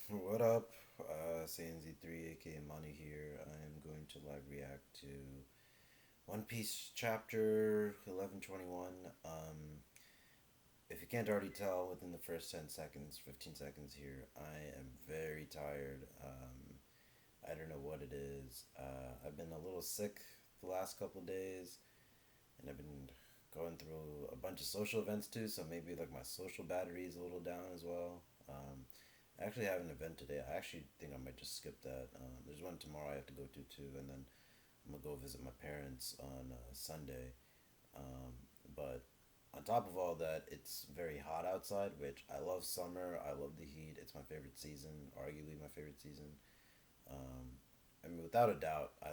What up? CNZ3 aka Money here. I am going to live react to One Piece chapter 1121. If you can't already tell within the first 10 seconds, 15 seconds here, I am very tired. I don't know what it is. I've been a little sick the last couple of days, and I've been going through a bunch of social events too, so maybe like my social battery is a little down as well. I actually have an event today. I actually think I might just skip that. There's one tomorrow I have to go to too, and then I'm gonna go visit my parents on Sunday. Um, but on top of all that, it's very hot outside, which I love summer. I love the heat. It's my favorite season, arguably my favorite season. Um, I mean, without a doubt, I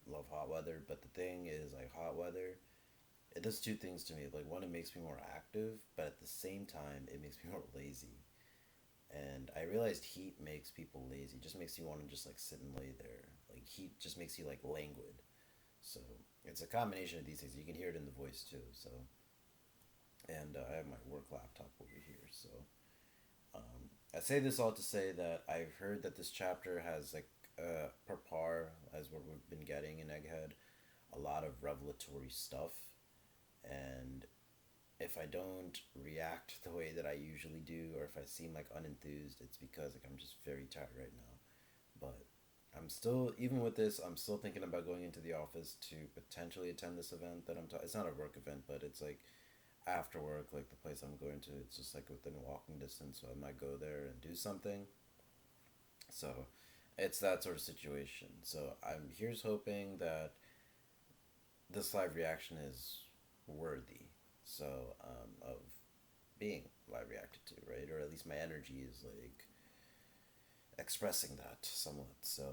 love hot weather. But the thing is, like hot weather, it does two things to me. Like one, it makes me more active, but at the same time, it makes me more lazy. And I realized heat makes people lazy. It just makes you want to just like sit and lay there. Like heat just makes you like languid. So it's a combination of these things. You can hear it in the voice too. So and I have my work laptop over here. So I say this all to say that I've heard that this chapter has like per par as what we've been getting in Egghead, a lot of revelatory stuff, and if I don't react the way that I usually do, or if I seem like unenthused, it's because like I'm just very tired right now. But I'm still, even with this, I'm still thinking about going into the office to potentially attend this event that it's not a work event, but it's like after work, like the place I'm going to, it's just like within walking distance, so I might go there and do something. So it's that sort of situation. So I'm here's hoping that this live reaction is worthy. So of being live reacted to, right? Or at least my energy is like expressing that somewhat. So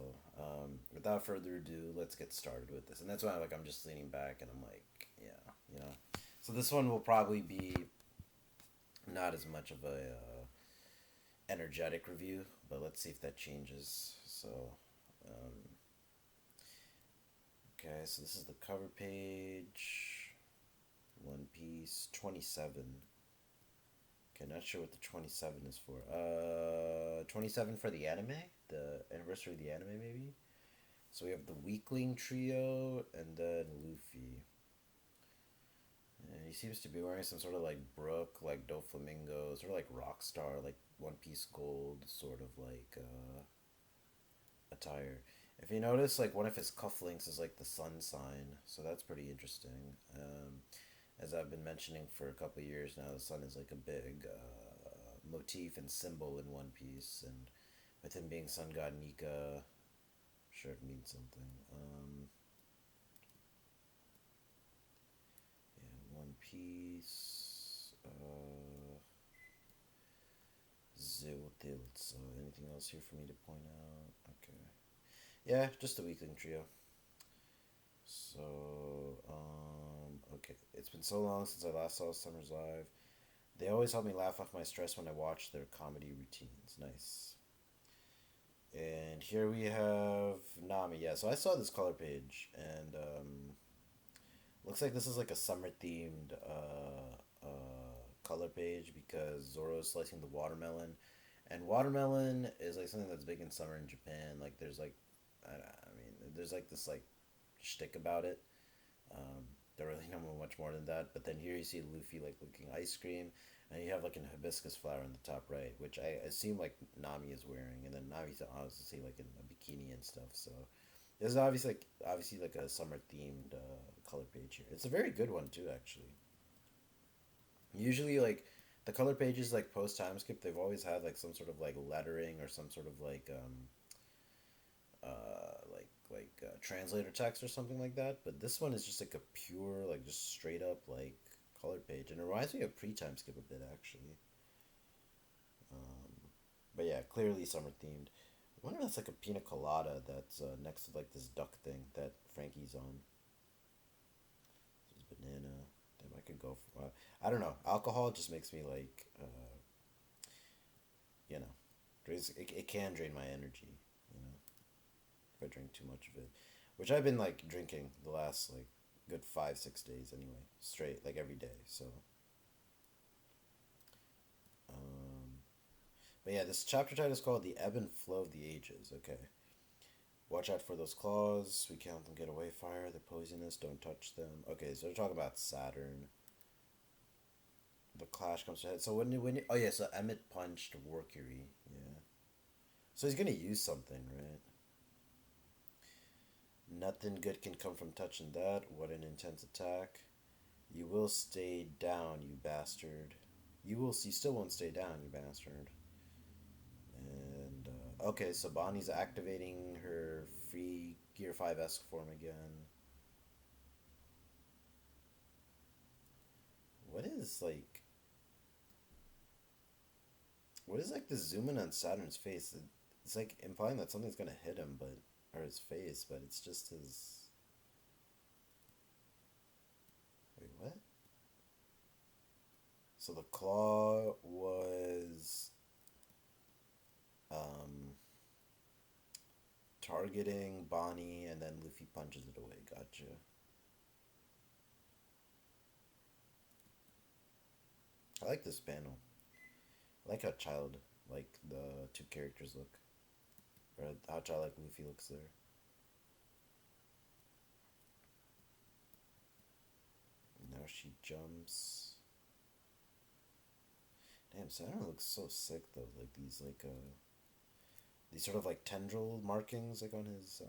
without further ado, let's get started with this. And that's why I'm just leaning back and I'm like, yeah, you know. So this one will probably be not as much of a energetic review, but let's see if that changes. So um, okay, so this is the cover page. One Piece 27. Okay, not sure what the 27 is for. 27 for the anime? The anniversary of the anime, maybe? So we have the Weakling Trio and then Luffy. And he seems to be wearing some sort of like Brook, like Doflamingo, sort of like Rockstar, like One Piece Gold, sort of like attire. If you notice, like one of his cufflinks is like the sun sign, so that's pretty interesting. As I've been mentioning for a couple of years now, the sun is like a big motif and symbol in One Piece, and with him being Sun God Nika, I'm sure it means something. Yeah, One Piece. Ziltilt. Anything else here for me to point out? Okay. Yeah, just the Weakling Trio. So, okay. It's been so long since I last saw Summers Live. They always help me laugh off my stress when I watch their comedy routines. Nice. And here we have Nami. Yeah, so I saw this color page, and looks like this is like a summer themed color page because Zoro is slicing the watermelon, and watermelon is like something that's big in summer in Japan. Like there's like, I mean, there's like this like shtick about it. Um, don't really know much more than that. But then here you see Luffy like licking ice cream, and you have like an hibiscus flower in the top right, which I assume like Nami is wearing, and then Nami's obviously like in a bikini and stuff. So this is obviously like a summer themed color page here. It's a very good one too, actually. Usually like the color pages like post time skip, they've always had like some sort of like lettering or some sort of translator text or something like that. But this one is just like a pure, like just straight up like color page, and it reminds me of pre time skip a bit actually. Um, but yeah, clearly summer themed. I wonder if that's like a pina colada that's next to like this duck thing that Frankie's on. This is banana. Damn, I could go for. I don't know. Alcohol just makes me like, you know, it can drain my energy. You know, if I drink too much of it, which I've been like drinking the last like good 5 6 days anyway, straight like every day. So, um, But yeah, this chapter title is called "The Ebb and Flow of the Ages." Okay, watch out for those claws. We count them. Get away, fire. They're poisonous. Don't touch them. Okay, so they're talking about Saturn. The clash comes to head. So oh yeah, so Emmett punched Mercury. Yeah. So he's gonna use something, right? Nothing good can come from touching that. What an intense attack. You will stay down, you bastard. You still won't stay down, you bastard. And okay, so Bonnie's activating her free Gear 5 esque form again. What is like what is like the zoom in on Saturn's face? It's like implying that something's gonna hit him, but or his face, but it's just his. Wait, what? So the claw was um, targeting Bonnie, and then Luffy punches it away. Gotcha. I like this panel. I like how child like the two characters look, or how child like Luffy looks there. Now she jumps. Damn, Saturn looks so sick though. Like these sort of like tendril markings like on his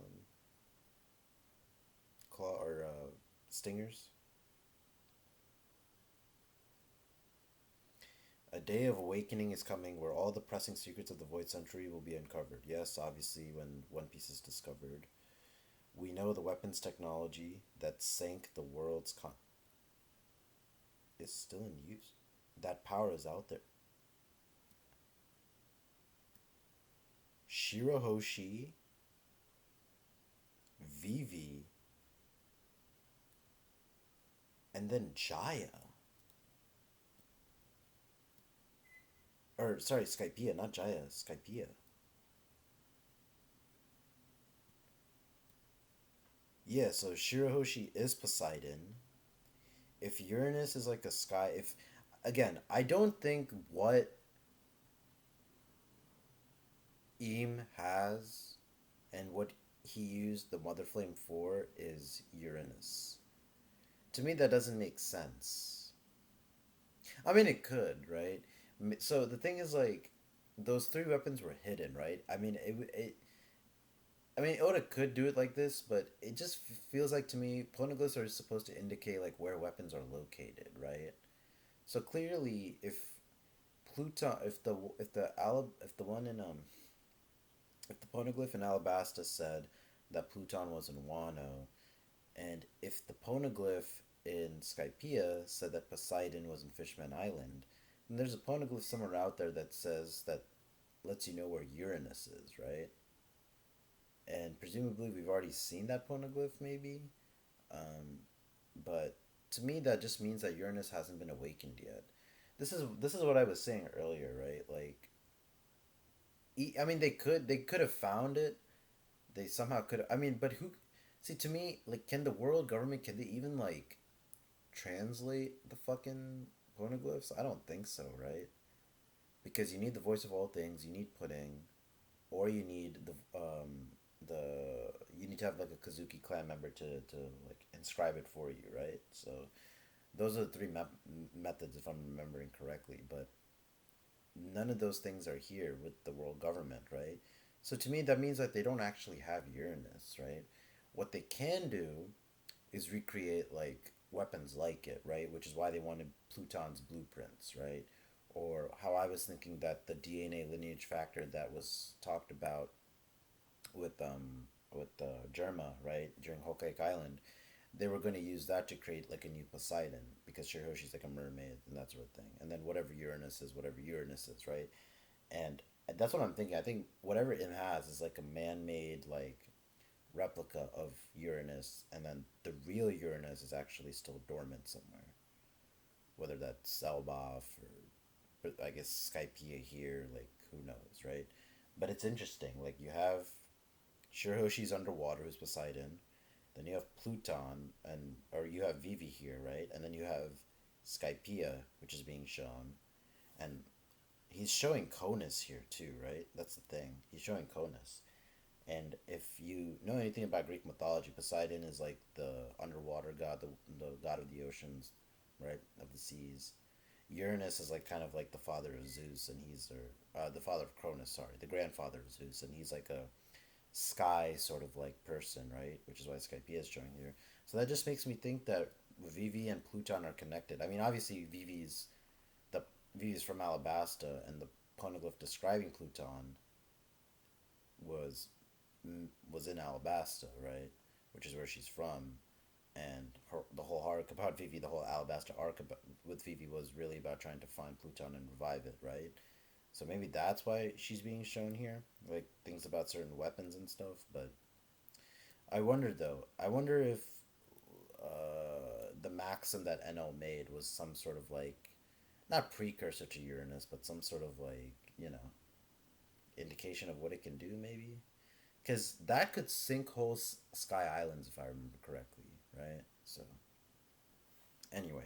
claw or stingers. A day of awakening is coming where all the pressing secrets of the Void Century will be uncovered. Yes, obviously, when One Piece is discovered. We know the weapons technology that sank the world's is still in use. That power is out there. Shirahoshi, Vivi, and then Jaya. Or, sorry, Skypiea, not Jaya, Skypiea. Yeah, so Shirahoshi is Poseidon. If Uranus is like a sky, if again, I don't think what Eam has and what he used the Mother Flame for is Uranus. To me, that doesn't make sense. I mean, it could, right? So the thing is, like, those three weapons were hidden, right? I mean, Oda could do it like this, but it just feels like to me, poneglyphs are supposed to indicate like where weapons are located, right? So clearly, Pluton, if the one in if the poneglyph in Alabasta said that Pluton was in Wano, and if the poneglyph in Skypiea said that Poseidon was in Fishman Island, then there's a poneglyph somewhere out there that says that lets you know where Uranus is, right? And presumably we've already seen that poneglyph, maybe. Um, but to me, that just means that Uranus hasn't been awakened yet. This is what I was saying earlier, right? Like, I mean, they could have found it. They somehow could. I mean, but who? See, to me, like, can the world government can they even like translate the fucking poneglyphs? I don't think so, right? Because you need the voice of all things. You need pudding, or you need the you need to have like a Kazuki clan member to like inscribe it for you, right? So those are the three methods, if I'm remembering correctly. But none of those things are here with the world government, right? So to me, that means that they don't actually have Uranus, right? What they can do is recreate like weapons like it, right? Which is why they wanted Pluton's blueprints, right? Or how I was thinking that the DNA lineage factor that was talked about with Germa, right, during Whole Cake Island, they were going to use that to create like a new Poseidon because Shirihoshi's like a mermaid and that sort of thing. And then whatever Uranus is, right? And that's what I'm thinking. I think whatever it has is like a man-made like replica of Uranus, and then the real Uranus is actually still dormant somewhere. Whether that's Selboff or I guess Skypiea here, like who knows, right? But it's interesting. Like you have Shirihoshi's underwater, who's Poseidon. Then you have Pluton, and or you have Vivi here, right? And then you have Skypiea, which is being shown, and he's showing conus here too, right? That's the thing. He's showing conus. And if you know anything about Greek mythology, Poseidon is like the underwater god, the god of the oceans, right, of the seas. Uranus is like kind of like the father of Zeus, and he's the father of Cronus, sorry, the grandfather of Zeus, and he's like a sky sort of like person, right? Which is why Skypiea is showing here. So that just makes me think that Vivi and Pluton are connected. I mean, obviously the Vivi's from Alabasta, and the poneglyph describing Pluton was was in Alabasta, right? Which is where she's from, and the whole arc about Vivi, the whole Alabasta arc with Vivi was really about trying to find Pluton and revive it, right? So maybe that's why she's being shown here, like things about certain weapons and stuff. But I wonder though. I wonder if the maxim that NL made was some sort of like, not precursor to Uranus, but some sort of like indication of what it can do, maybe. Because that could sink whole Sky Islands if I remember correctly, right? So anyway,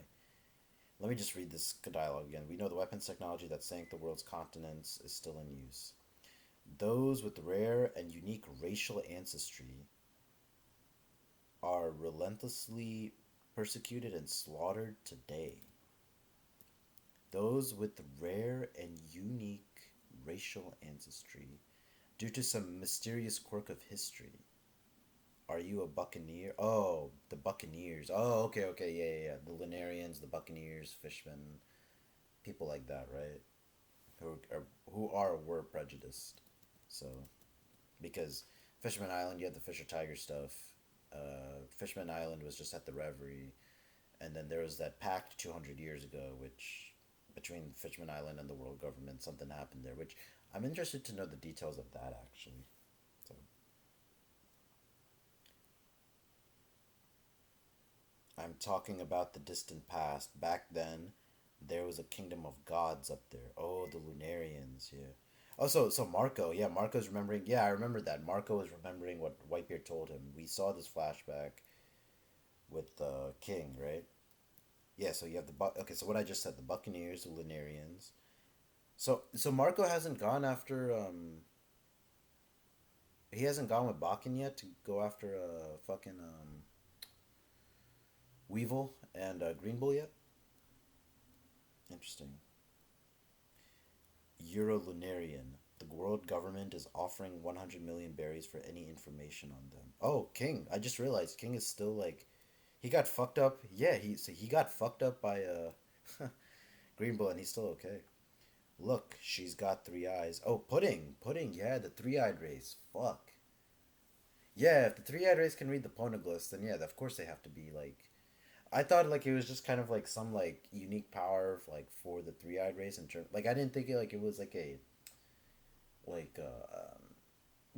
let me just read this dialogue again. We know the weapons technology that sank the world's continents is still in use. Those with rare and unique racial ancestry are relentlessly persecuted and slaughtered today. Those with rare and unique racial ancestry, due to some mysterious quirk of history. Are you a buccaneer? Oh, the Buccaneers. Oh, okay, okay, yeah, yeah, yeah. The Lunarians, the Buccaneers, Fishmen, people like that, right? Who were prejudiced. So because Fisherman Island, you had the Fisher Tiger stuff. Fisherman Island was just at the Reverie, and then there was that pact 200 years ago, which between Fisherman Island and the world government, something happened there, which I'm interested to know the details of that actually. So I'm talking about the distant past. Back then, there was a kingdom of gods up there. Oh, the Lunarians, yeah. Oh, so Marco, yeah, Marco's remembering. Yeah, I remember that. Marco was remembering what Whitebeard told him. We saw this flashback with King, right? Yeah, so you have okay, so what I just said, the Buccaneers, the Lunarians. So Marco hasn't gone after he hasn't gone with Bakken yet to go after fucking Weevil and Green Bull yet. Interesting. Eurolunarian. The world government is offering 100 million berries for any information on them. Oh, King. I just realized King is still like he got fucked up. Yeah, he got fucked up by Green Bull and he's still okay. Look, she's got three eyes. Oh, Pudding. Pudding, yeah, the three-eyed race. Fuck. Yeah, if the three-eyed race can read the poneglyphs, then yeah, of course they have to be like I thought like it was just kind of like some like unique power like for the three-eyed race in terms like I didn't think it was like a like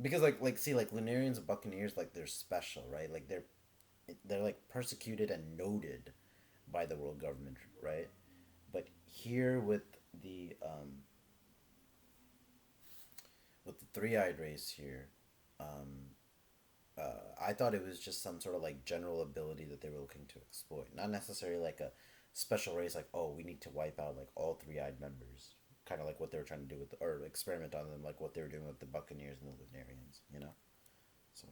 because like see like Lunarians and Buccaneers like they're special, right? Like they're like persecuted and noted by the world government, right? But here the um with the three-eyed race here, I thought it was just some sort of like general ability that they were looking to exploit, not necessarily like a special race. Like, oh, we need to wipe out like all three-eyed members, kind of like what they were trying to do with, or experiment on them, like what they were doing with the Buccaneers and the Lunarians. You know, so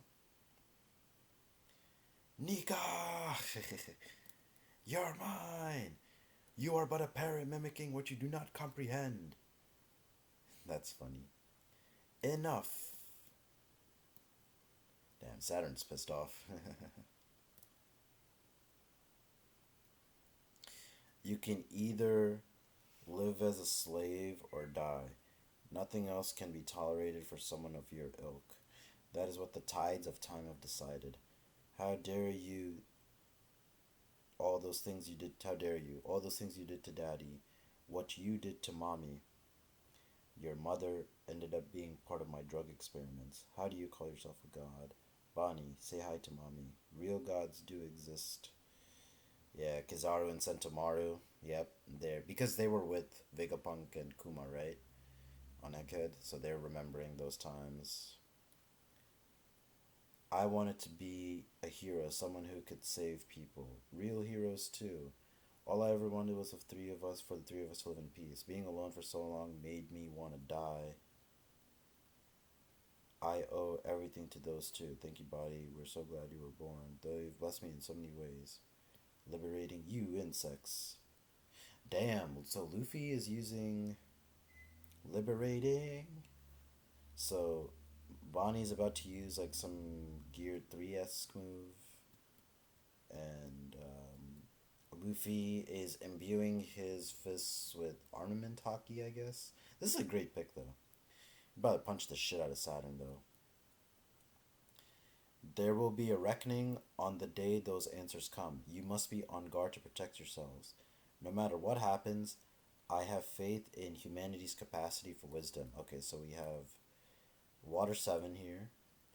Nika, you're mine. You are but a parrot mimicking what you do not comprehend. That's funny. Enough. Damn, Saturn's pissed off. You can either live as a slave or die. Nothing else can be tolerated for someone of your ilk. That is what the tides of time have decided. How dare you, all those things you did, how dare you, all those things you did to daddy, what you did to mommy. Your mother ended up being part of my drug experiments. How do you call yourself a god? Bonnie, say hi to mommy. Real gods do exist. Yeah, Kizaru and Sentomaru. Yep, there because they were with Vegapunk and Kuma, right? On Egghead, so they're remembering those times. I wanted to be a hero, someone who could save people. Real heroes too. All I ever wanted was for the three of us to live in peace. Being alone for so long made me want to die. I owe everything to those two. Thank you, body. We're so glad you were born. Though you've blessed me in so many ways. Liberating you, insects. Damn, so Luffy is using liberating. So Bonnie's about to use like some Gear 3 esque move. And Luffy is imbuing his fists with armament hockey, I guess. This is a great pick, though. About to punch the shit out of Saturn, though. There will be a reckoning on the day those answers come. You must be on guard to protect yourselves. No matter what happens, I have faith in humanity's capacity for wisdom. Okay, so we have Water 7 here.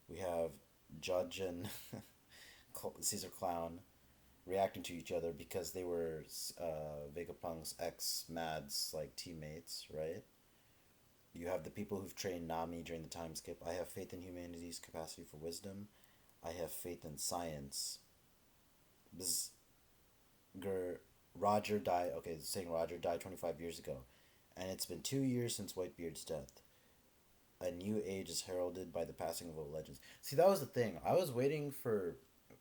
We have Judge and Caesar Clown reacting to each other because they were Vegapunk's ex Mads like teammates, right? You have the people who've trained Nami during the time skip. I have faith in humanity's capacity for wisdom. I have faith in science. Bzz. Roger died. Okay, saying Roger died 25 years ago, and it's been 2 years since Whitebeard's death. A new age is heralded by the passing of old legends. See, that was the thing. I was waiting for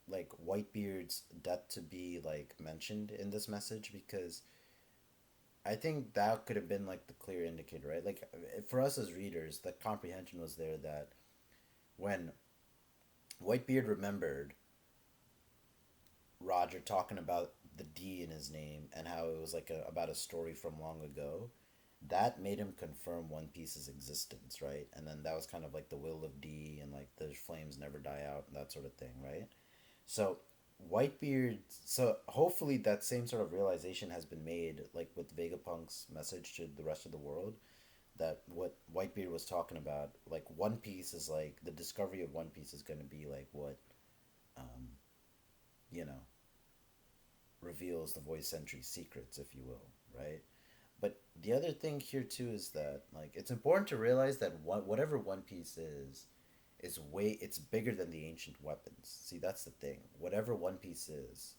like Whitebeard's death to be like mentioned in this message because I think that could have been like the clear indicator, right? Like for us as readers, the comprehension was there that when Whitebeard remembered Roger talking about the D in his name and how it was like about a story from long ago, that made him confirm One Piece's existence, right? And then that was kind of like the will of D and like the flames never die out and that sort of thing, right? So Whitebeard, so hopefully that same sort of realization has been made, like with Vegapunk's message to the rest of the world, that what Whitebeard was talking about, like One Piece is like the discovery of One Piece is going to be like what, um, you know, reveals the Voice Century's secrets, if you will, right? But the other thing here too is that like it's important to realize that whatever One Piece is way it's bigger than the ancient weapons. See, that's the thing. Whatever One Piece is,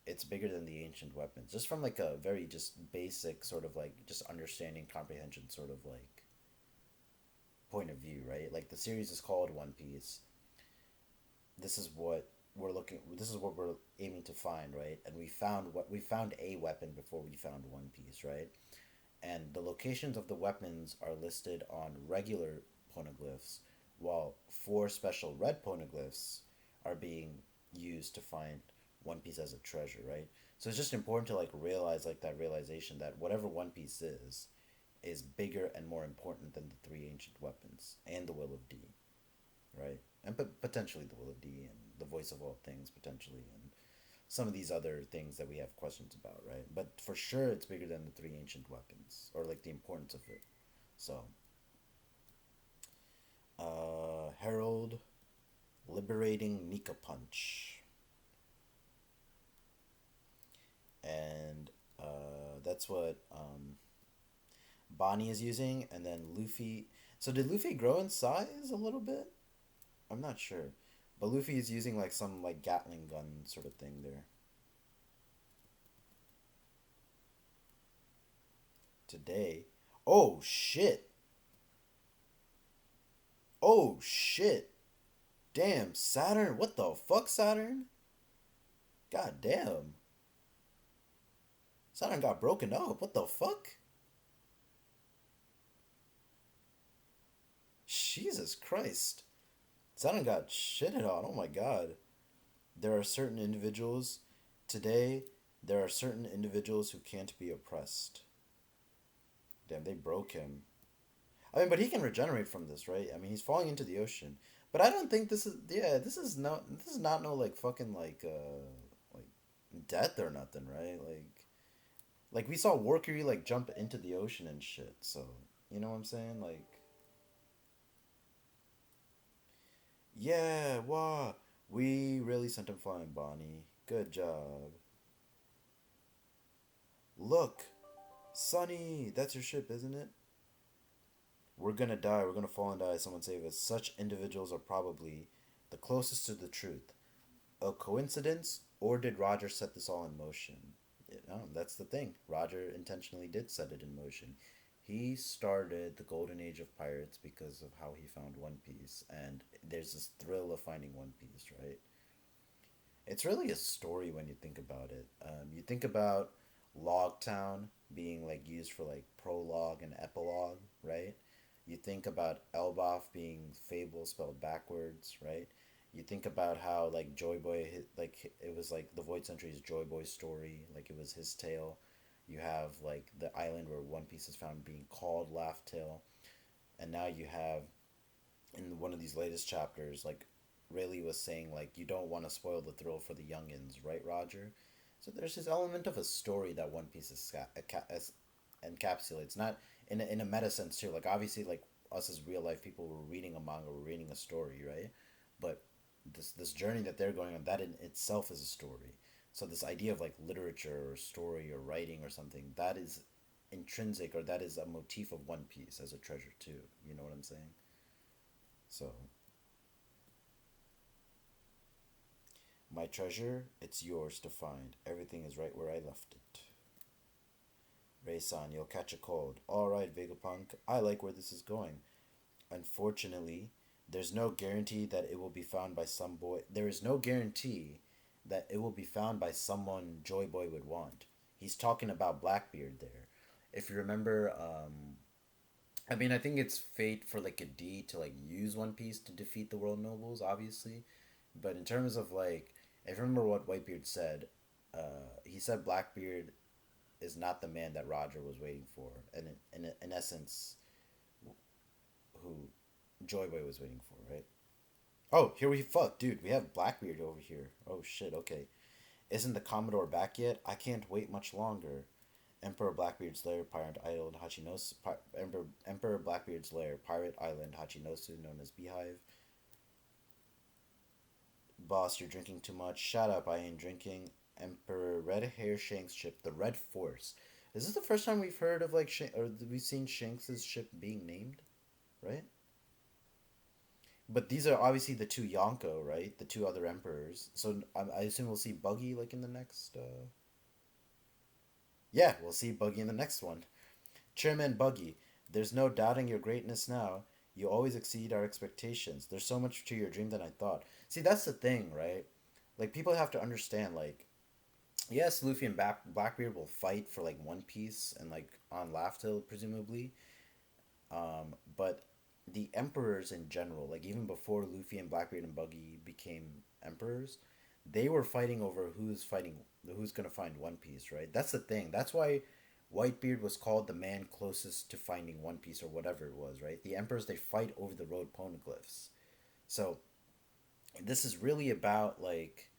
it's bigger than the ancient weapons. Just from like a very just basic sort of like just understanding comprehension sort of like point of view, right? Like the series is called One Piece. This is what this is what we're aiming to find, right? And we found a weapon before we found One Piece, right? And the locations of the weapons are listed on regular poneglyphs, while four special red poneglyphs are being used to find One Piece as a treasure, right? So it's just important to like realize like that realization that whatever One Piece is bigger and more important than the three ancient weapons and the will of D, right? And potentially the will of D and the voice of all things potentially and some of these other things that we have questions about, right? But for sure, it's bigger than the three ancient weapons or like the importance of it. So, Herald, liberating Nika Punch, and that's what Bonnie is using, and then Luffy. So did Luffy grow in size a little bit? I'm not sure, but Luffy is using like some like Gatling gun sort of thing there today. Oh shit! Oh shit! Damn, Saturn! What the fuck, Saturn? God damn! Saturn got broken up. What the fuck? Jesus Christ! Saturn got shitted on. Oh my god. There are certain individuals today. There are certain individuals who can't be oppressed. Damn, they broke him. I mean, but he can regenerate from this, right? I mean, he's falling into the ocean. But I don't think this is. Yeah, this is not no like fucking like death or nothing, right? Like we saw Workery like jump into the ocean and shit. So you know what I'm saying? Like yeah, wow, we really sent him flying, Bonnie. Good job. Look, Sonny, that's your ship, isn't it? We're gonna die. We're gonna fall and die. Someone save us. Such individuals are probably the closest to the truth. A coincidence, or did Roger set this all in motion? That's the thing. Roger intentionally did set it in motion. He started the golden age of pirates because of how he found One Piece, and there's this thrill of finding One Piece, right? It's really a story when you think about it. You think about Logtown being like used for like prologue and epilogue, right? You think about Elbaf being Fable spelled backwards, right? You think about how like Joy Boy like it was like the Void Century's Joy Boy story, like it was his tale. You have like the island where One Piece is found being called Laugh Tale, and now you have in one of these latest chapters, like Rayleigh was saying, like you don't want to spoil the thrill for the youngins, right, Roger? So there's this element of a story that One Piece encapsulates, not in a meta sense too. Like obviously, like us as real life people, we're reading a manga, we're reading a story, right? But this journey that they're going on, that in itself is a story. So this idea of like literature or story or writing or something that is intrinsic or that is a motif of One Piece as a treasure too. You know what I'm saying? So my treasure, it's yours to find. Everything is right where I left it. Ray-san, you'll catch a cold. Alright, Vegapunk, I like where this is going. Unfortunately, there's no guarantee that it will be found by some boy. There is no guarantee that it will be found by someone Joy Boy would want. He's talking about Blackbeard there. If you remember, I mean, I think it's fate for like a D to like use One Piece to defeat the World Nobles, obviously. But in terms of like, if you remember what Whitebeard said, he said Blackbeard is not the man that Roger was waiting for, and in essence, who Joy Boy was waiting for, right? Oh, here we fuck, dude. We have Blackbeard over here. Oh shit. Okay, isn't the Commodore back yet? I can't wait much longer. Emperor Blackbeard's lair, Pirate Island, Hachinosu. Emperor Blackbeard's lair, Pirate Island, Hachinosu, known as Beehive. Boss, you're drinking too much. Shut up, I ain't drinking. Emperor Red Hair Shanks ship, the Red Force. Is this the first time we've heard of like or we've seen Shanks's ship being named, right? But these are obviously the two Yonko, right? The two other emperors. So I assume we'll see Buggy like in the next. Yeah, we'll see Buggy in the next one. Chairman Buggy, there's no doubting your greatness now. You always exceed our expectations. There's so much to your dream than I thought. See, that's the thing, right? Like people have to understand, like yes, Luffy and Blackbeard will fight for like One Piece and like on Laugh Tale presumably. But the emperors in general, like even before Luffy and Blackbeard and Buggy became emperors, they were fighting over who's gonna find One Piece, right? That's the thing. That's why Whitebeard was called the man closest to finding One Piece or whatever it was, right? The emperors they fight over the road poneglyphs. So this is really about like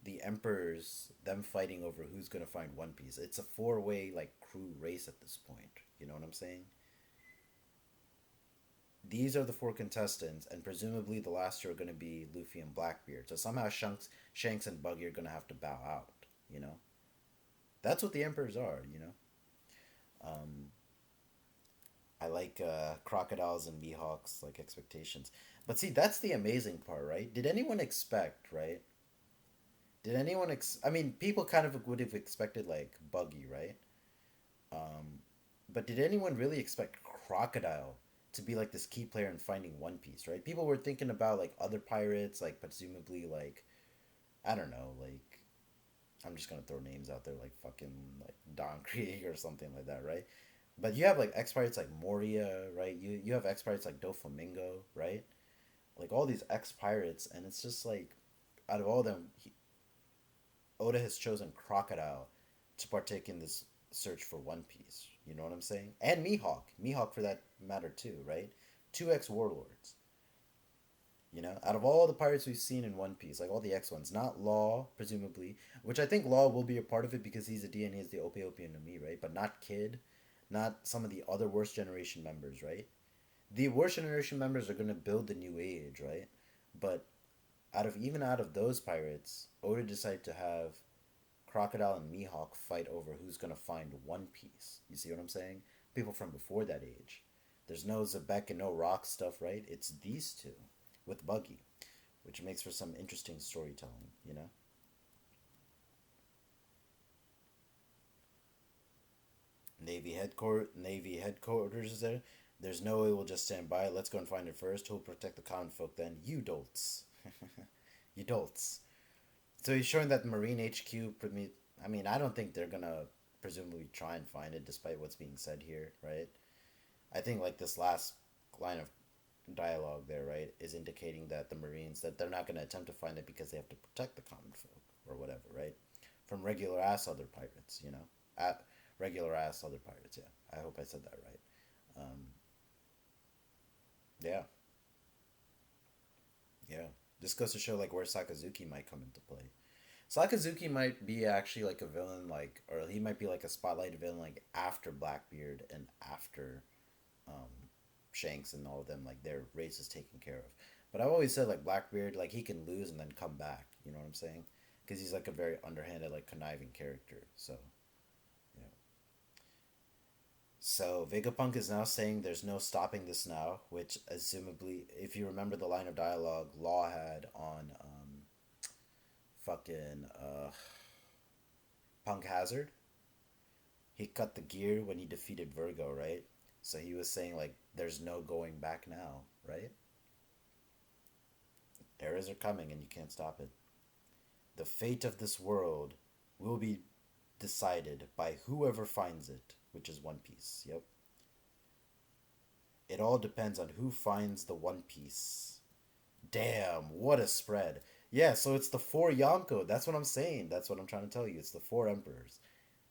the emperors them fighting over who's gonna find One Piece. It's a four-way like crew race at this point. You know what I'm saying? These are the four contestants, and presumably the last two are going to be Luffy and Blackbeard. So somehow Shanks and Buggy are going to have to bow out. You know, that's what the emperors are. You know, I like crocodiles and Mihawks like expectations, but see that's the amazing part, right? Did anyone expect, right? Did anyone I mean, people kind of would have expected like Buggy, right? But did anyone really expect Crocodile to be like this key player in finding One Piece, right? People were thinking about like other pirates, like presumably like I don't know, like I'm just gonna throw names out there like fucking like Don Krieg or something like that, right? But you have like ex pirates like Moria, right? You have ex pirates like Doflamingo, right? Like all these ex pirates, and it's just like out of all of them, Oda has chosen Crocodile to partake in this search for One Piece. You know what I'm saying? And Mihawk for that matter too, right? Two ex warlords. You know, out of all the pirates we've seen in One Piece, like all the X ones, not Law, presumably, which I think Law will be a part of it because he's a D and he's the Opiopian to me, right? But not Kid, not some of the other Worst Generation members, right? The Worst Generation members are gonna build the New Age, right? But out of those pirates, Oda decided to have Crocodile and Mihawk fight over who's gonna find One Piece. You see what I'm saying? People from before that age. There's no Zebek and no Rock stuff, right? It's these two with Buggy, which makes for some interesting storytelling, you know? Navy headquarters is there. There's no way we'll just stand by. Let's go and find it first. Who'll protect the common folk then? You dolts. You dolts. So he's showing that Marine HQ. I mean, I don't think they're gonna presumably try and find it, despite what's being said here, right? I think like this last line of dialogue there, right, is indicating that the Marines that they're not gonna attempt to find it because they have to protect the common folk or whatever, right? From regular ass other pirates, you know, at regular ass other pirates. Yeah, I hope I said that right. Yeah, yeah. This goes to show like where Sakazuki might come into play. Sakazuki might be actually like a villain, like, or he might be like a spotlight villain, like after Blackbeard and after um, Shanks and all of them, like their race is taken care of. But I've always said like Blackbeard, like he can lose and then come back. You know what I'm saying? Because he's like a very underhanded, like conniving character. So yeah. So Vegapunk is now saying there's no stopping this now, which assumably, if you remember the line of dialogue Law had on fucking Punk Hazard, he cut the gear when he defeated Virgo, right? So he was saying like there's no going back now, right? Eras are coming and you can't stop it. The fate of this world will be decided by whoever finds it, which is One Piece. Yep. It all depends on who finds the One Piece. Damn, what a spread. Yeah, so it's the four Yonko. That's what I'm saying. That's what I'm trying to tell you. It's the four emperors.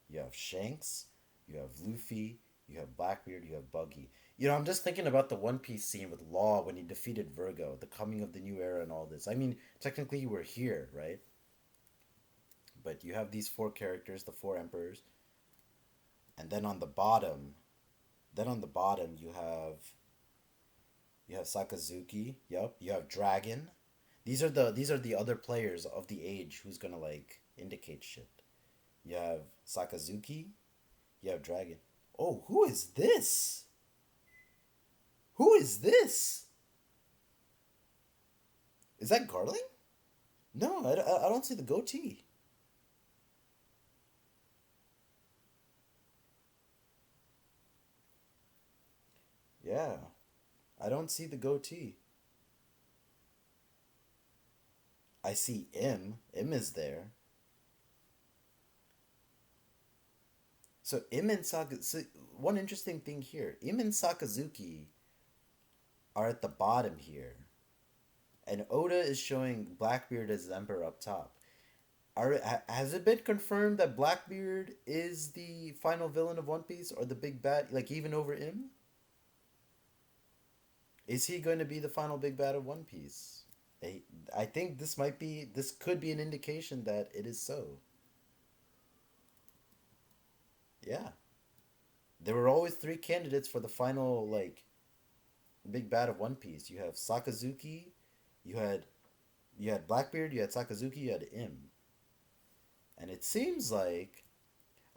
You have Shanks, you have Luffy, you have Blackbeard, you have Buggy. You know, I'm just thinking about the One Piece scene with Law when he defeated Virgo, the coming of the new era and all this. I mean, technically you were here, right? But you have these four characters, the four emperors, and then on the bottom you have Sakazuki. Yep, you have Dragon. These are the other players of the age who's gonna like indicate shit. You have Sakazuki. You have Dragon. Oh, who is this? Who is this? Is that Garling? No, I don't see the goatee. Yeah, I don't see the goatee. I see M. M is there. So Im and Saka. So one interesting thing here: Im and Sakazuki are at the bottom here, and Oda is showing Blackbeard as the emperor up top. Has it been confirmed that Blackbeard is the final villain of One Piece or the big bad, like even over Im? Is he going to be the final big bad of One Piece? I think this could be an indication that it is so. Yeah, there were always three candidates for the final like big bad of One Piece. You have Sakazuki, you had you had Blackbeard, you had Sakazuki, you had Im, and it seems like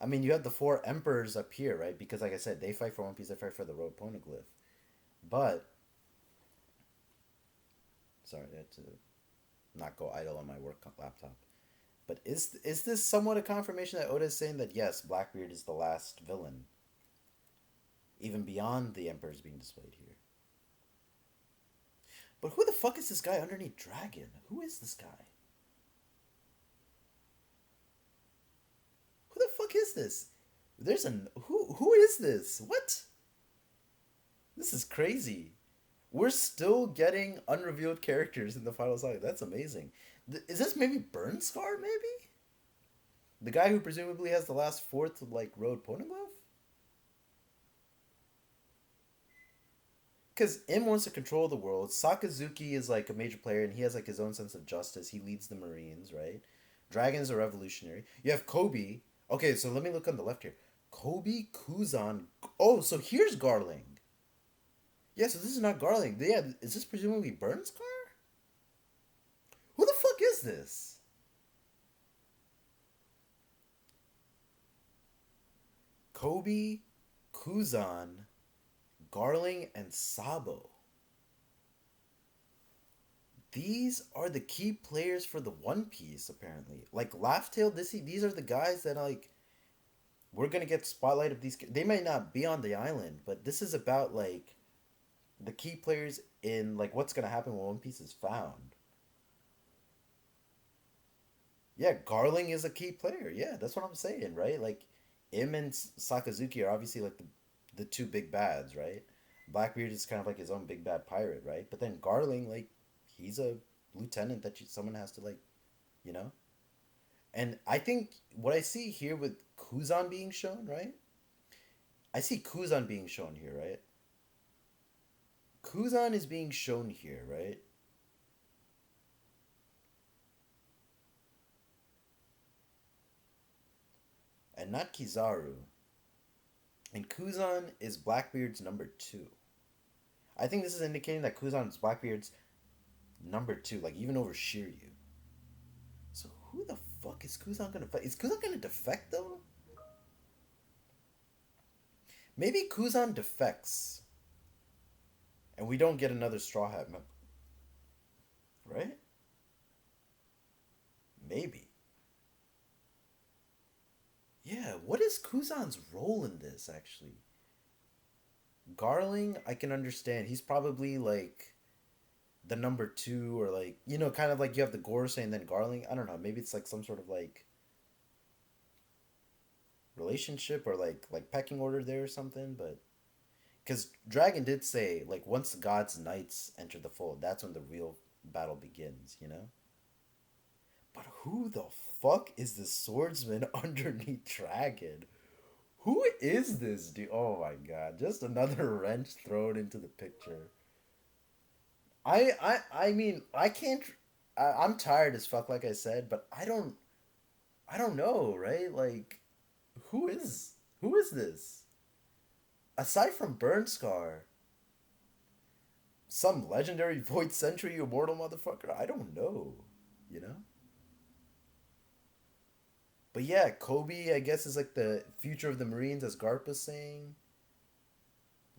I mean you have the four emperors up here, right? Because like I said, they fight for One Piece, they fight for the road poneglyph. But sorry, I had to not go idle on my work laptop. But is this somewhat a confirmation that Oda is saying that yes, Blackbeard is the last villain, even beyond the emperors being displayed here? But who the fuck is this guy underneath Dragon? Who is this guy? Who the fuck is this? There's an who is this? What? This is crazy. We're still getting unrevealed characters in the final saga. That's amazing. Is this maybe Burnscar? Maybe the guy who presumably has the last fourth like road poneglyph. Because M wants to control the world. Sakazuki is like a major player and he has like his own sense of justice. He leads the Marines, right? Dragon's a revolutionary. You have Kobe. Okay, so let me look on the left here. Kobe Kuzan. Oh, so here's Garling. Yeah, so this is not Garling. Yeah, is this presumably Burns' car? Who the fuck is this? Kobe, Kuzan, Garling, and Sabo. These are the key players for the One Piece, apparently. Like Laugh Tale, these are the guys that like We're gonna get spotlight of these. They may not be on the island, but this is about like the key players in like what's gonna happen when One Piece is found. Yeah, Garling is a key player. Yeah, that's what I'm saying, right? Like, him and Sakazuki are obviously like the two big bads, right? Blackbeard is kind of like his own big bad pirate, right? But then Garling, like, he's a lieutenant that someone has to like, you know. And I think what I see here with Kuzan being shown, right? I see Kuzan being shown here, right? Kuzan is being shown here, right? And not Kizaru. And Kuzan is Blackbeard's number two. I think this is indicating that Kuzan is Blackbeard's number two, like even over Shiryu. So who the fuck is Kuzan gonna fight? Is Kuzan gonna defect though? Maybe Kuzan defects, and we don't get another Straw Hat member, right? Maybe. Yeah. What is Kuzan's role in this actually? Garling, I can understand. He's probably like the number two, or like kind of like you have the Gorosei and then Garling. I don't know. Maybe it's like some sort of like relationship or like pecking order there or something. But because Dragon did say like once the gods knights enter the fold, that's when the real battle begins. But who the fuck is the swordsman underneath Dragon? Who is this dude? Oh my god! Just another wrench thrown into the picture. I mean I can't. I'm tired as fuck, like I said, but I don't know, right? Like, who is this? Aside from Burn Scar, some legendary Void Century immortal motherfucker. I don't know, you know. But yeah, Kobe, I guess, is like the future of the Marines, as Garp was saying.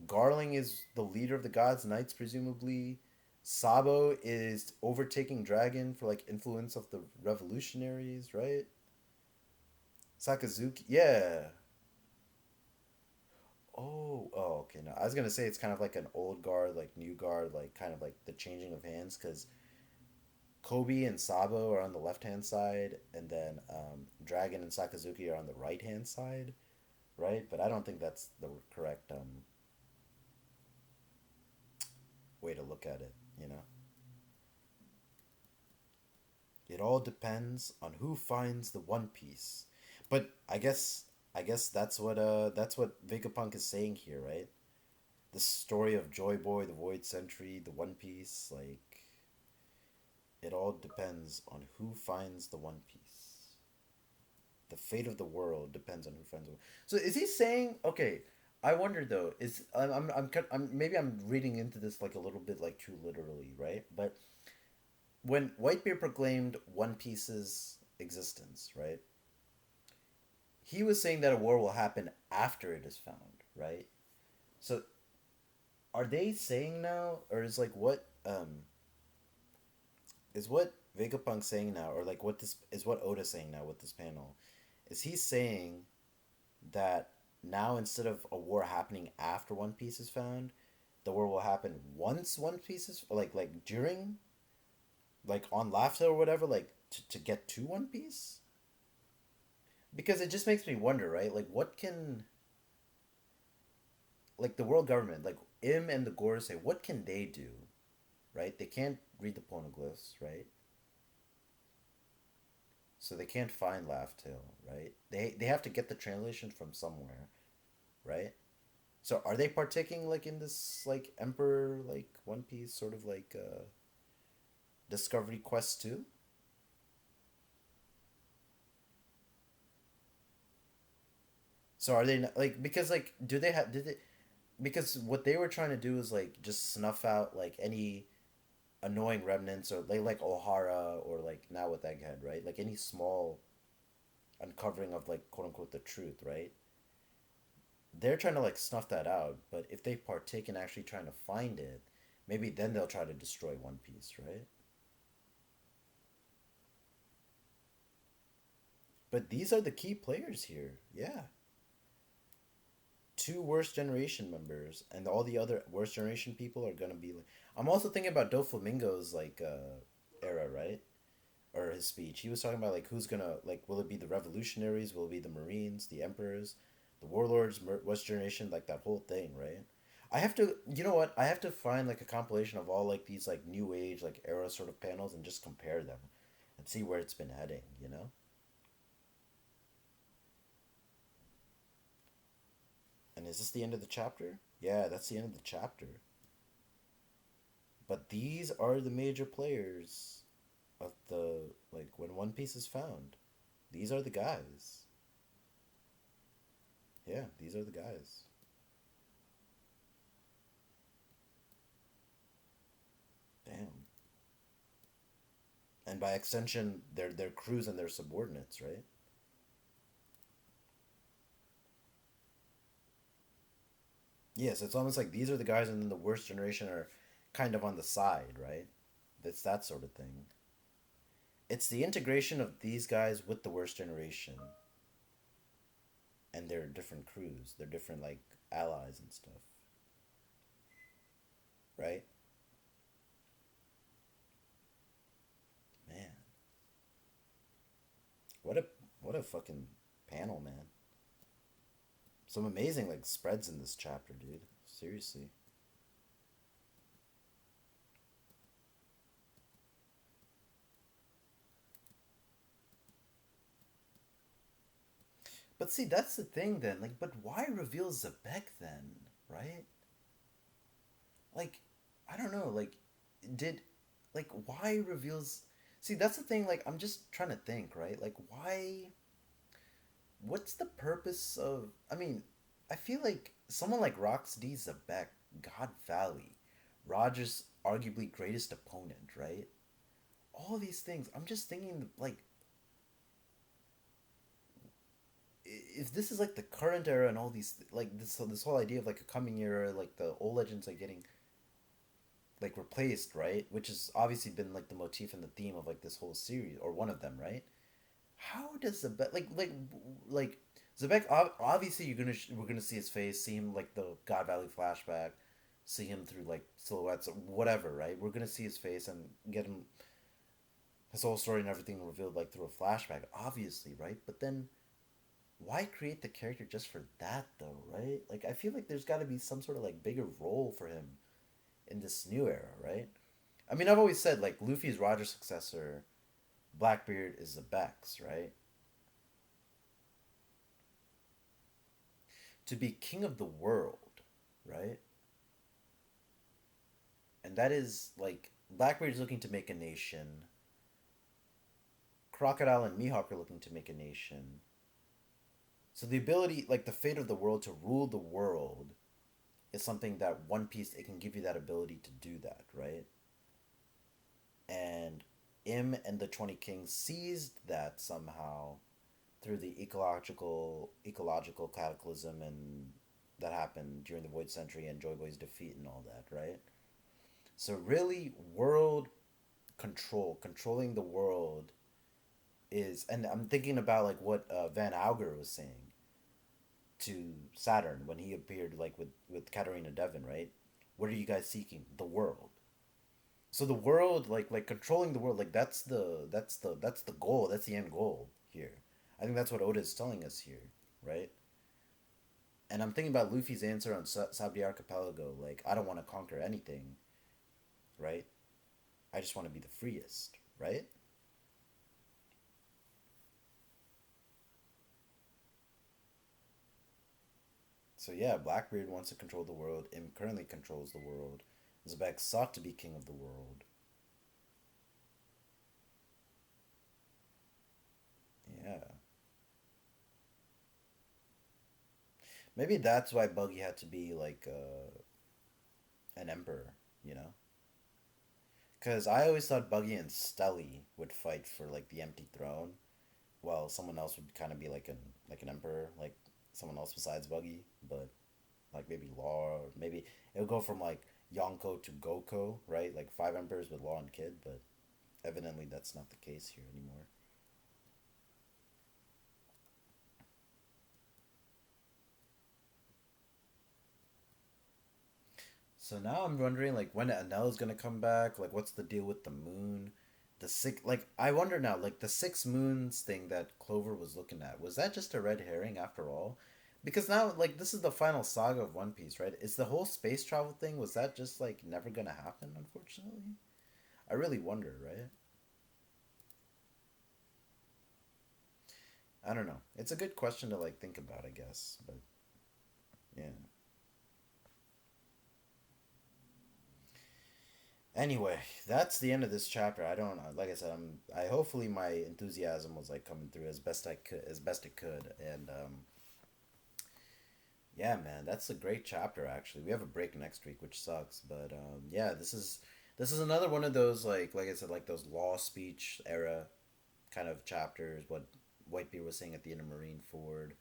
Garling is the leader of the Gods Knights, presumably. Sabo is overtaking Dragon for like influence of the revolutionaries, right? Sakazuki, yeah. Okay. No, I was gonna say it's kind of like an old guard, like new guard, like kind of like the changing of hands, because Kobe and Sabo are on the left hand side, and then Dragon and Sakazuki are on the right hand side, right? But I don't think that's the correct way to look at it. It all depends on who finds the One Piece. But I guess that's what Vegapunk is saying here, right? The story of Joy Boy, the Void Sentry, the One Piece, like it all depends on who finds the One Piece. The fate of the world depends on who finds it. So is he saying? Okay, I wonder though. Is maybe I'm reading into this like a little bit like too literally, right? But when Whitebeard proclaimed One Piece's existence, right? He was saying that a war will happen after it is found, right? So are they saying now, or is what Vegapunk saying now, or like what this is what Oda saying now with this panel? Is he saying that now instead of a war happening after One Piece is found, the war will happen once One Piece is like during, like on Laughter or whatever, like to get to One Piece? Because it just makes me wonder, right? Like what can like the world government, like Im and the Gorosei, what can they do? Right? They can't read the poneglyphs, right? So they can't find Laugh Tale, right? They have to get the translation from somewhere, right? So are they partaking like in this like Emperor like One Piece sort of like Discovery Quest too? So are they like because like do they have did they because what they were trying to do is like just snuff out like any annoying remnants, or like O'Hara, or like now with Egghead, right? Like any small uncovering of like quote unquote the truth, right? They're trying to like snuff that out, but if they partake in actually trying to find it, maybe then they'll try to destroy One Piece, right? But these are the key players here. Yeah. two worst generation members, and all the other worst generation people are gonna be like. I'm also thinking about Doflamingo's like era, right? Or his speech. He was talking about like who's gonna like will it be the revolutionaries? Will it be the Marines, the emperors, the warlords, West generation? Like that whole thing, right? I have to, you know what? I have to find like a compilation of all like these like new age like era sort of panels and just compare them, and see where it's been heading. You know. And is this the end of the chapter? Yeah, that's the end of the chapter. But these are the major players of the like when One Piece is found. These are the guys. Yeah, these are the guys. Damn. And by extension, their crews and their subordinates, right? Yes, it's almost like these are the guys, and then the worst generation are kind of on the side, right? It's that sort of thing. It's the integration of these guys with the worst generation and their different crews, their different like allies and stuff, right? Man, what a what a fucking panel, man. Some amazing like spreads in this chapter, dude. Seriously. But see, that's the thing then. Like, but why reveal Zebek then, right? Like, I don't know. Like, did like why reveals? See, that's the thing. Like, I'm just trying to think, right? Like, why? What's the purpose of? I mean, I feel like someone like Rox D Zebek, God Valley, Roger's arguably greatest opponent, right? All these things. I'm just thinking, like, if this is like the current era and all these like this whole idea of like a coming era, like the old legends are getting like replaced, right? Which has obviously been like the motif and the theme of like this whole series, or one of them, right? How does Zebek like Zebek? Obviously, we're gonna see his face, see him like the God Valley flashback, see him through like silhouettes or whatever, right? We're gonna see his face and get him his whole story and everything revealed like through a flashback, obviously, right? But then why create the character just for that though, right? Like I feel like there's got to be some sort of like bigger role for him in this new era, right? I mean, I've always said like Luffy's Roger successor, Blackbeard is the Bex, right? To be king of the world, right? And that is like Blackbeard is looking to make a nation. Crocodile and Mihawk are looking to make a nation. So the ability, like the fate of the world to rule the world, is something that One Piece it can give you that ability to do that, right? And Im and the 20 Kings seized that somehow through the ecological cataclysm and that happened during the Void Century and Joy Boy's defeat and all that, right? So really, world controlling the world is, and I'm thinking about like what Van Auger was saying to Saturn when he appeared like with Katarina Devon, right? What are you guys seeking? The world. So the world, like controlling the world, like that's the goal. That's the end goal here. I think that's what Oda is telling us here, right? And I'm thinking about Luffy's answer on Sabri Archipelago. Like, I don't want to conquer anything, right? I just want to be the freest, right? So yeah, Blackbeard wants to control the world. Im currently controls the world. Zebek sought to be king of the world. Yeah. Maybe that's why Buggy had to be like an emperor, you know? Because I always thought Buggy and Stelly would fight for like the empty throne, while someone else would kind of be like an emperor, like someone else besides Buggy, but like maybe Law, or maybe it would go from like Yonko to Goko, right? Like five emperors with Law and Kid, but evidently that's not the case here anymore. So now I'm wondering like when Anel's gonna come back. Like, what's the deal with the moon? The six, like I wonder now, like the six moons thing that Clover was looking at, was that just a red herring after all? Because now, like, this is the final saga of One Piece, right? Is the whole space travel thing, was that just like never gonna happen? Unfortunately, I really wonder, right? I don't know. It's a good question to like think about, I guess, but yeah. Anyway, that's the end of this chapter. I don't like I said. I hopefully my enthusiasm was like coming through as best I could, as best it could, and yeah, man, that's a great chapter. Actually, we have a break next week, which sucks, but yeah, this is another one of those like I said, like those law speech era kind of chapters. What Whitebeard was saying at the end of Marineford,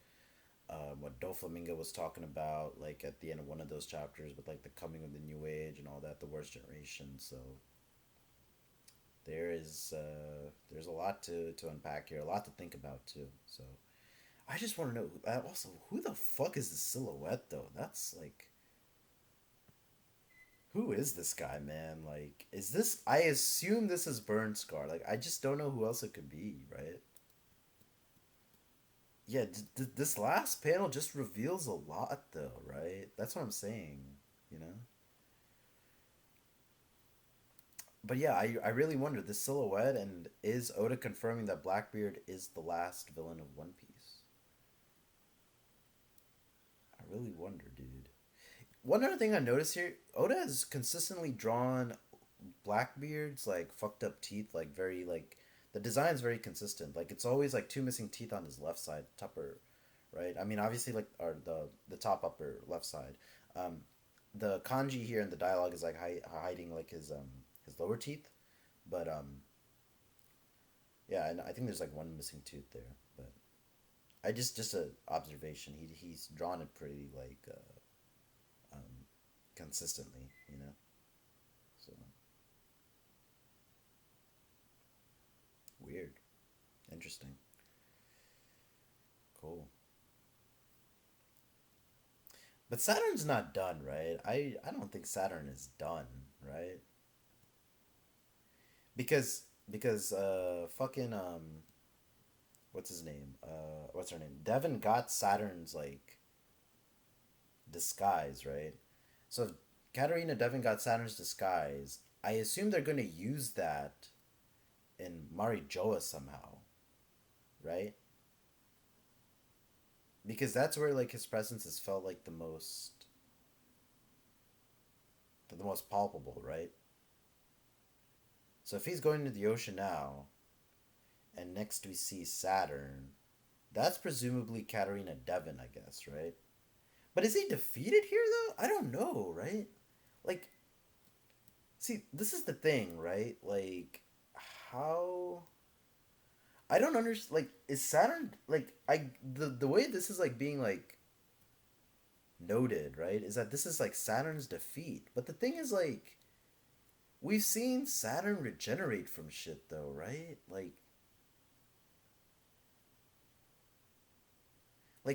what Doflamingo was talking about, like at the end of one of those chapters, with like the coming of the new age and all that, the worst generation. So there's a lot to unpack here, a lot to think about too. So I just want to know also who the fuck is the silhouette though? That's like who is this guy, man? Like, is this? I assume this is Burn Scar. Like, I just don't know who else it could be, right? Yeah, this last panel just reveals a lot, though, right? That's what I'm saying, you know. But yeah, I really wonder the silhouette, and is Oda confirming that Blackbeard is the last villain of One Piece? I really wonder, dude. One other thing I noticed here, Oda has consistently drawn Blackbeard's like fucked up teeth, like very like the design's very consistent. Like it's always like two missing teeth on his left side, upper, right? I mean, obviously like or the top upper left side. Um, the kanji here in the dialogue is like hiding like his lower teeth, but yeah, and I think there's like one missing tooth there. But I just a observation. He's drawn it pretty like consistently, you know. So weird, interesting, cool. But Saturn's not done, right? I don't think Saturn is done, right? Because fucking what's his name? What's her name? Devin got Saturn's like disguise, right? So if Katarina Devin got Saturn's disguise, I assume they're gonna use that in Marijoa somehow, right? Because that's where like his presence has felt like the most palpable, right? So if he's going to the ocean now, and next we see Saturn, that's presumably Katarina Devon, I guess, right? But is he defeated here though? I don't know, right? Like, see, this is the thing, right? Like, how I don't understand. Like, is Saturn like the way this is like being like noted, right? Is that this is like Saturn's defeat. But the thing is, like, we've seen Saturn regenerate from shit, though, right? Like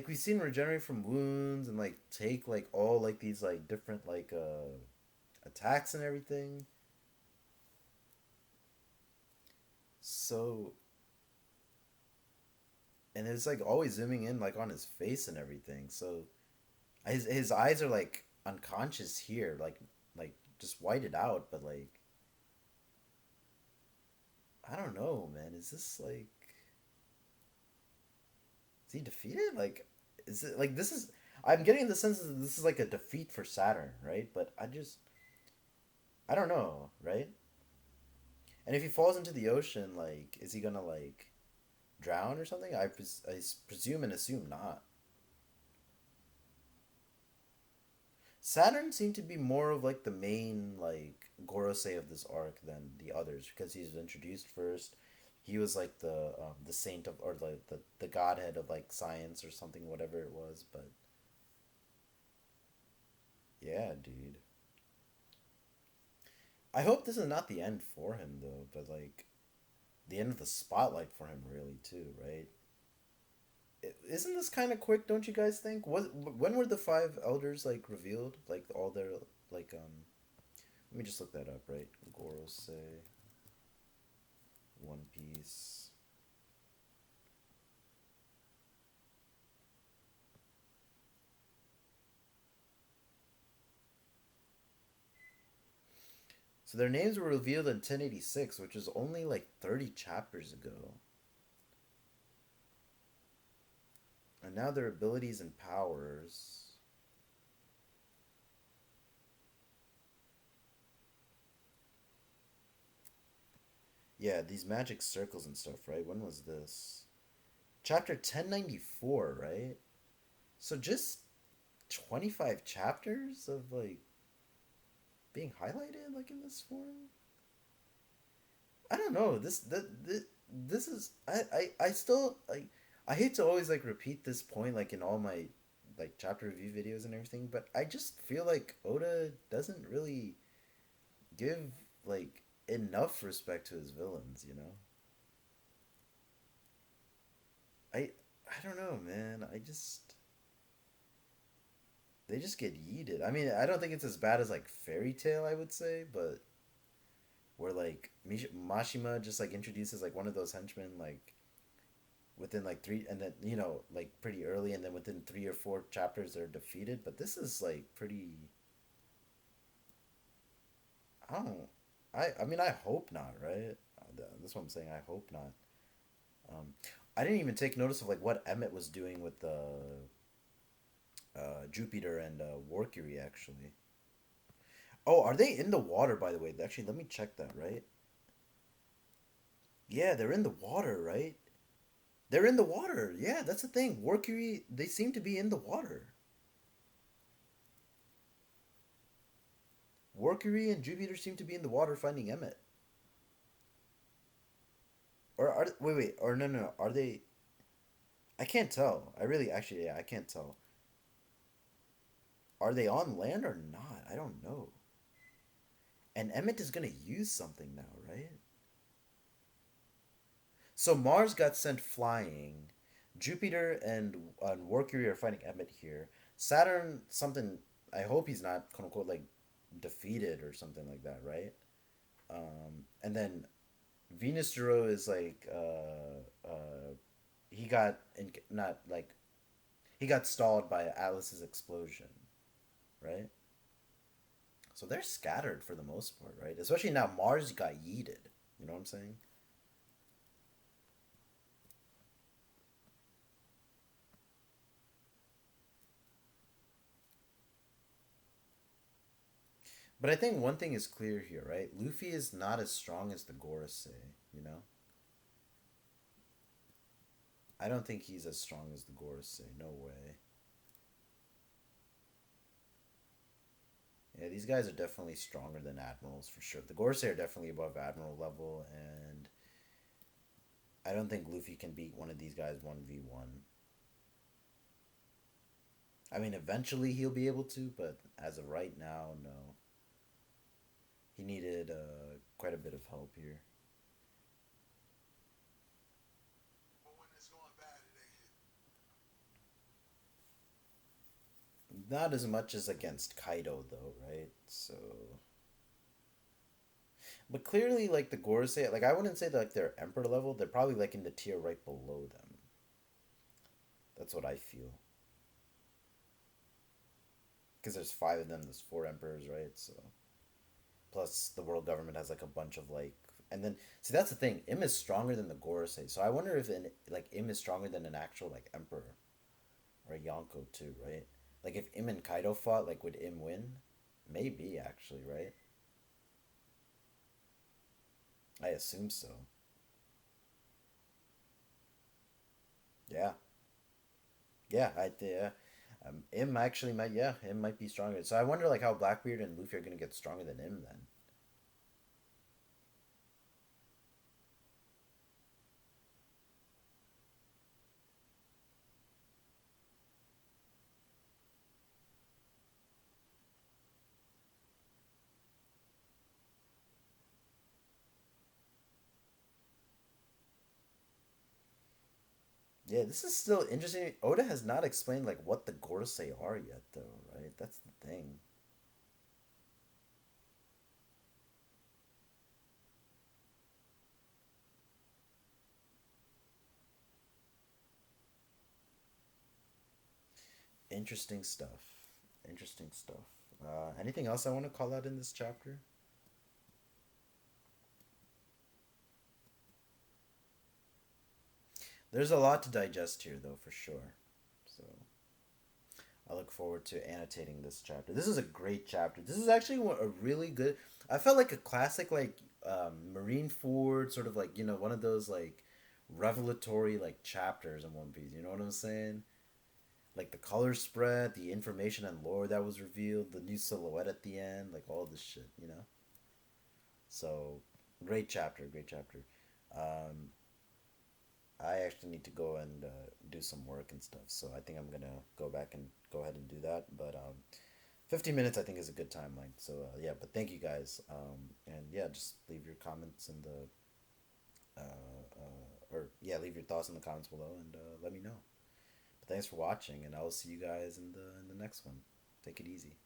we've seen regenerate from wounds and like take like all like these like different like attacks and everything. So and it's like always zooming in like on his face and everything. So his eyes are like unconscious here, like just whited out. But like I don't know, man. Is this like is he defeated? Like is it like this is? I'm getting the sense that this is like a defeat for Saturn, right? But I don't know, right? And if he falls into the ocean, like is he gonna like drown or something? I presume and assume not. Saturn seemed to be more of like the main like Gorosei of this arc than the others because he's introduced first. He was like the saint of or the godhead of like science or something, whatever it was. But yeah, dude. I hope this is not the end for him though, but like the end of the spotlight for him really too, right? Isn't this kind of quick? Don't you guys think? When were the five elders like revealed? Like all their Like let me just look that up, right? Gorosei, One Piece. So their names were revealed in 1086, which was only like 30 chapters ago. And now their abilities and powers. Yeah, these magic circles and stuff, right? When was this? Chapter 1094, right? So just 25 chapters of like being highlighted like in this form? I don't know. This is I still like I hate to always like repeat this point like in all my like chapter review videos and everything, but I just feel like Oda doesn't really give like enough respect to his villains, you know? I don't know, man. I just they just get yeeted. I mean, I don't think it's as bad as like Fairy Tail, I would say, but where like Mashima just like introduces like one of those henchmen like within like three, and then like pretty early, and then within 3 or 4 chapters they're defeated. But this is like pretty. I don't. I mean, I hope not, right? That's what I'm saying. I hope not. Um, I didn't even take notice of like what Emmett was doing with the Jupiter and Warcury actually. Oh, are they in the water by the way? Actually, let me check that. Right? Yeah, they're in the water, right? They're in the water. Yeah, that's the thing. Warcury, they seem to be in the water. Mercury and Jupiter seem to be in the water finding Emmett. Or are wait, or no, are they? I can't tell. I really actually yeah, I can't tell. Are they on land or not? I don't know. And Emmett is gonna use something now, right? So Mars got sent flying. Jupiter and Mercury are fighting Emmett here. Saturn something. I hope he's not quote unquote like defeated or something like that, right? And then Venus Duro is like he got not like he got stalled by Atlas's explosion, right? So they're scattered for the most part, right? Especially now Mars got yeeted. You know what I'm saying? But I think one thing is clear here, right? Luffy is not as strong as the Gorosei, you know? I don't think he's as strong as the Gorosei. No way. Yeah, these guys are definitely stronger than admirals for sure. The Gorosei are definitely above admiral level, and I don't think Luffy can beat one of these guys 1v1. I mean, eventually he'll be able to, but as of right now, no. He needed quite a bit of help here. Not as much as against Kaido, though, right? So, but clearly, like the Gorosei, like I wouldn't say that like they're Emperor level. They're probably like in the tier right below them. That's what I feel. Because there's five of them. There's four emperors, right? So plus the world government has like a bunch of like, and then see that's the thing. Im is stronger than the Gorosei. So I wonder if like Im is stronger than an actual like emperor or a Yonko too, right? Like if Im and Kaido fought, like would Im win? Maybe actually, right? I assume so. Yeah, yeah, yeah. Im actually might, yeah, Im might be stronger. So I wonder like how Blackbeard and Luffy are gonna get stronger than Im then. Yeah, this is still interesting. Oda has not explained like what the Gorosei are yet, though, right? That's the thing. Interesting stuff. Interesting stuff. Anything else I want to call out in this chapter? There's a lot to digest here, though, for sure. So I look forward to annotating this chapter. This is a great chapter. This is actually a really good. I felt like a classic, like Marine Ford, sort of like one of those like revelatory like chapters in One Piece. You know what I'm saying? Like the color spread, the information and lore that was revealed, the new silhouette at the end, like all this shit. So great chapter, great chapter. Um, I actually need to go and do some work and stuff. So I think I'm gonna go back and go ahead and do that. But 15 minutes I think is a good timeline. So yeah, but thank you guys. And yeah, just leave your comments in the or yeah, leave your thoughts in the comments below and let me know. But thanks for watching, and I will see you guys in the next one. Take it easy.